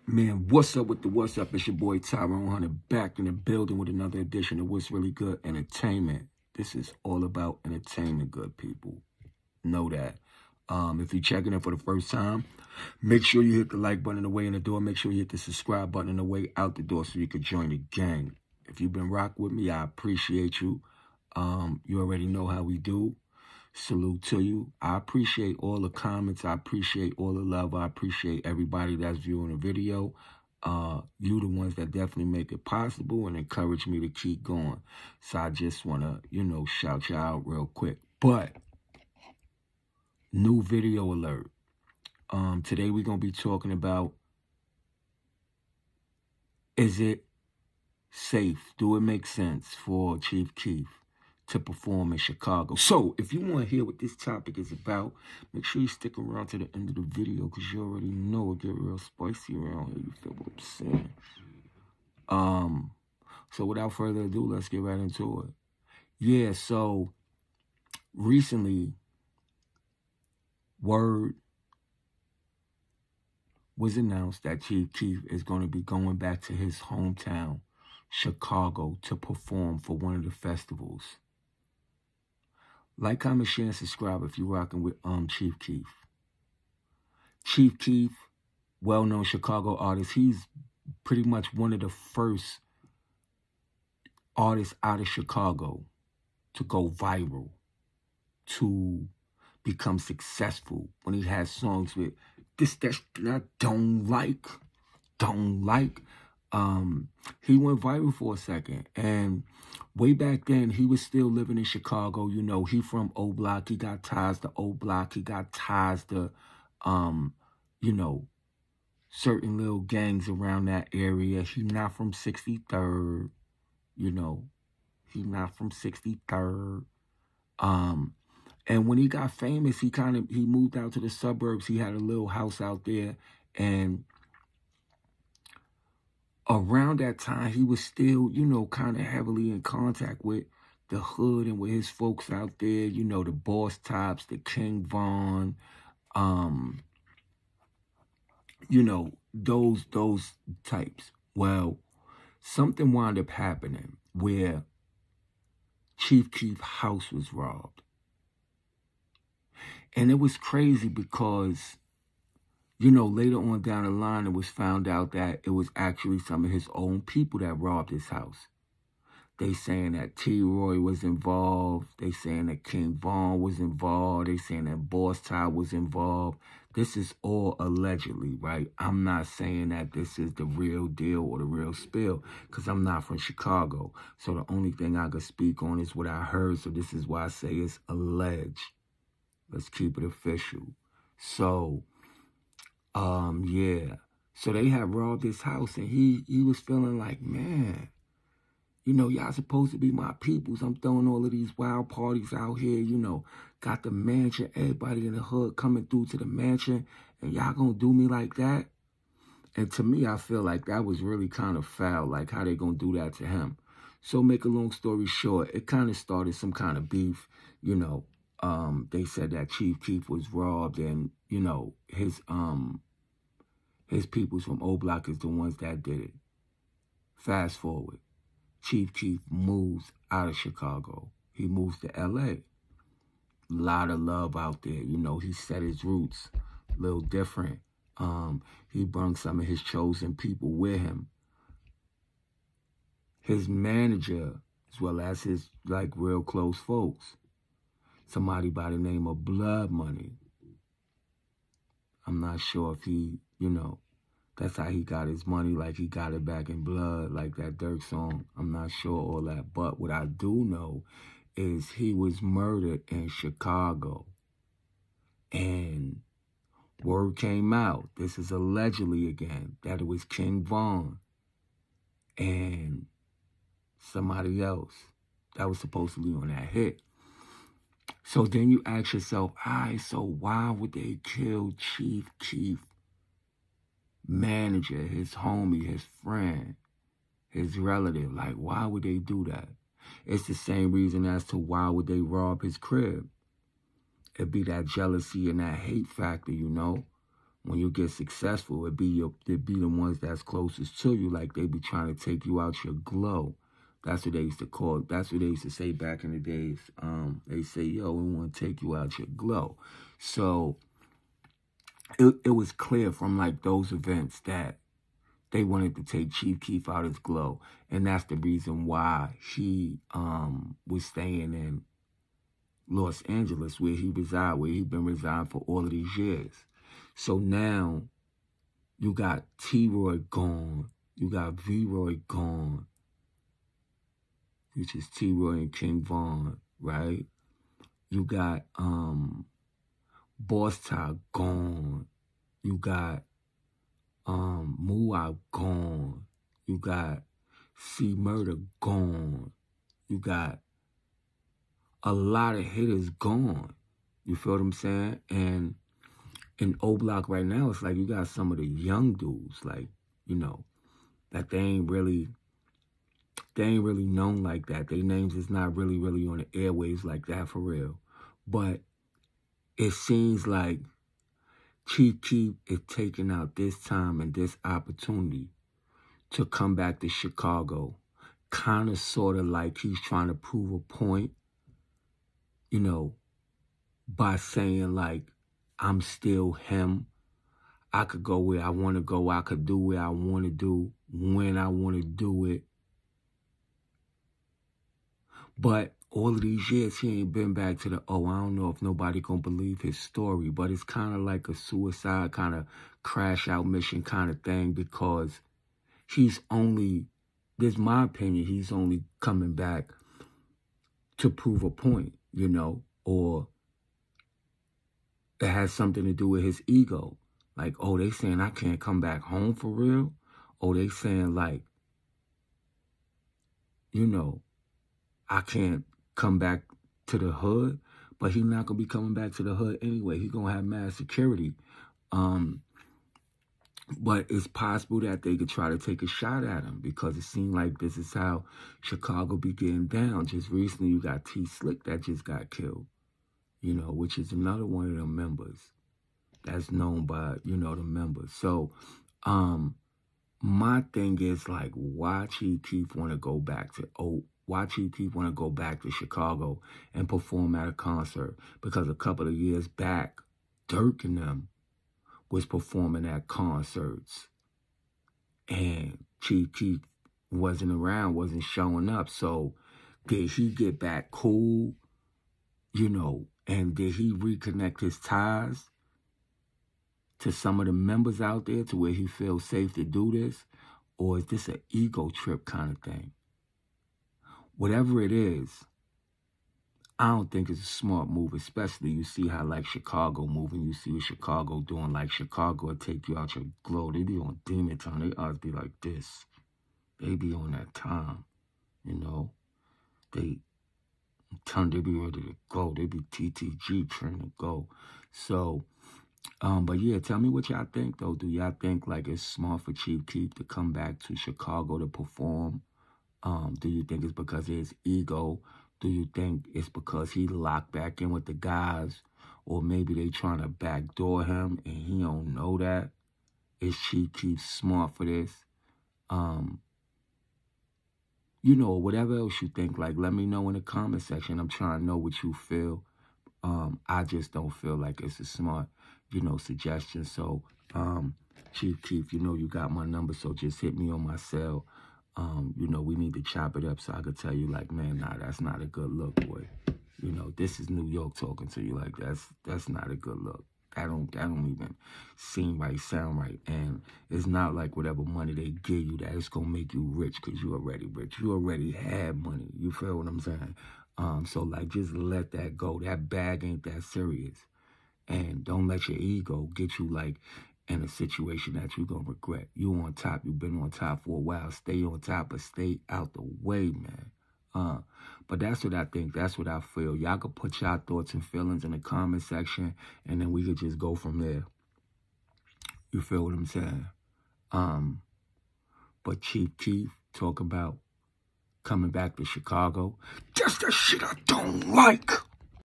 Man, what's up with the what's up? It's your boy Tyrone Hunter back in the building with another edition of What's Really Good Entertainment. This is all about entertainment, good people. Know that. If you're checking in for the first time, make sure you hit the like button on the way in the door. Make sure you hit the subscribe button on the way out the door so you can join the gang. If you've been rocking with me, I appreciate you. You already know how we do. Salute to you. I appreciate all the comments. I appreciate all the love. I appreciate everybody that's viewing the video. You the ones that definitely make it possible and encourage me to keep going. So I just want to, shout you out real quick. But, new video alert. Today we're going to be talking about, is it safe? Do it make sense for Chief Keef to perform in Chicago? So, if you want to hear what this topic is about, make sure you stick around to the end of the video because you already know it get real spicy around here. You feel what I'm saying? So without further ado, let's get right into it. Yeah, so recently, word was announced that Chief Keef is going to be going back to his hometown, Chicago, to perform for one of the festivals. Like, comment, share, and subscribe if you're rocking with Chief Keef. Chief Keef, well-known Chicago artist. He's pretty much one of the first artists out of Chicago to go viral, to become successful when he has songs with this, that, I don't like. He went viral for a second, and way back then, he was still living in Chicago. You know, he from O Block. He got ties to O Block. He got ties to, certain little gangs around that area. He not from 63rd, He not from 63rd. And when he got famous, he moved out to the suburbs. He had a little house out there, and around that time, he was still, kind of heavily in contact with the hood and with his folks out there, the Boss Tops, the King Von, those types. Well, something wound up happening where Chief Keef's house was robbed. And it was crazy because, later on down the line, it was found out that it was actually some of his own people that robbed his house. They saying that T-Roy was involved. They saying that King Von was involved. They saying that Boss Todd was involved. This is all allegedly, right? I'm not saying that this is the real deal or the real spill because I'm not from Chicago. So the only thing I could speak on is what I heard. So this is why I say it's alleged. Let's keep it official. So, yeah. So they had robbed his house, and he was feeling like, man, y'all supposed to be my peoples. I'm throwing all of these wild parties out here, got the mansion, everybody in the hood coming through to the mansion, and y'all gonna do me like that? And to me, I feel like that was really kind of foul, like how they gonna do that to him. So make a long story short, it kind of started some kind of beef, They said that Chief Keef was robbed, and, his peoples from O Block is the ones that did it. Fast forward. Chief Keef moves out of Chicago. He moves to L.A. Lot of love out there. He set his roots a little different. He brought some of his chosen people with him. His manager, as well as his, real close folks. Somebody by the name of Blood Money. I'm not sure if he, that's how he got his money, like he got it back in blood, like that Dirk song. I'm not sure all that. But what I do know is he was murdered in Chicago. And word came out, this is allegedly again, that it was King Von and somebody else that was supposed to be on that hit. So then you ask yourself, so why would they kill Chief Keef? Manager, his homie, his friend, his relative. Like, why would they do that? It's the same reason as to why would they rob his crib. It'd be that jealousy and that hate factor, when you get successful, it be the ones that's closest to you, like they be trying to take you out your glow. That's what they used to call. That's what they used to say back in the days. They say, "Yo, we want to take you out your glow." So it was clear from like those events that they wanted to take Chief Keef out his glow, and that's the reason why he was staying in Los Angeles, where he reside, where he been residing for all of these years. So now you got T-Roy gone, you got V-Roy gone, which is T-Roy and King Von, right? You got Boss Ty gone, you got Muay gone, you got C Murder gone, you got a lot of hitters gone. You feel what I'm saying? And in O Block right now, it's like you got some of the young dudes, like, you know, that they ain't really known like that. Their names is not really on the airwaves like that for real. But it seems like Chief Keef is taking out this time and this opportunity to come back to Chicago, kind of sort of like he's trying to prove a point, you know, by saying like, I'm still him. I could go where I want to go. I could do what I want to do when I want to do it. But all of these years, he ain't been back to the, I don't know if nobody gonna believe his story, but it's kind of like a suicide kind of crash out mission kind of thing, because he's only, this is my opinion, he's only coming back to prove a point, you know, or it has something to do with his ego. Like, oh, they saying I can't come back home for real? Oh, they saying like, you know, I can't come back to the hood, but he's not going to be coming back to the hood anyway. He's going to have mass security. But it's possible that they could try to take a shot at him, because it seemed like this is how Chicago be getting down. Just recently, you got T Slick that just got killed, you know, which is another one of them members that's known by, you know, the members. So, my thing is like, why Chief Keef want to go back to, why Chief Keef want to go back to Chicago and perform at a concert? Because a couple of years back, Dirk and them was performing at concerts, and Chief Keef wasn't around, wasn't showing up. So did he get back cool, you know, and did he reconnect his ties to some of the members out there to where he feels safe to do this? Or is this an ego trip kind of thing? Whatever it is, I don't think it's a smart move, especially you see how like Chicago moving. You see what Chicago doing. Like Chicago will take you out your glow. They be on demon time. They always be like this. They be on that time, you know. They be ready to go. They be TTG trying to go. So, but yeah, tell me what y'all think though. Do y'all think like it's smart for Chief Keef to come back to Chicago to perform? Do you think it's because of his ego? Do you think it's because he locked back in with the guys? Or maybe they trying to backdoor him and he don't know that? Is Chief Keef smart for this? You know, whatever else you think, like, let me know in the comment section. I'm trying to know what you feel. I just don't feel like it's a smart, you know, suggestion. So, Chief Keef, you know you got my number, so just hit me on my cell. You know, we need to chop it up so I could tell you, like, man, nah, that's not a good look, boy. You know, this is New York talking to you. Like, that's not a good look. That don't even seem right, sound right. And it's not like whatever money they give you that it's going to make you rich, because you already rich. You already have money. You feel what I'm saying? So, like, just let that go. That bag ain't that serious. And don't let your ego get you, like, in a situation that you're going to regret. You on top. You've been on top for a while. Stay on top, but stay out the way, man. But that's what I think. That's what I feel. Y'all could put y'all thoughts and feelings in the comment section, and then we could just go from there. You feel what I'm saying? But Chief Keef talk about coming back to Chicago. That's the shit I don't like.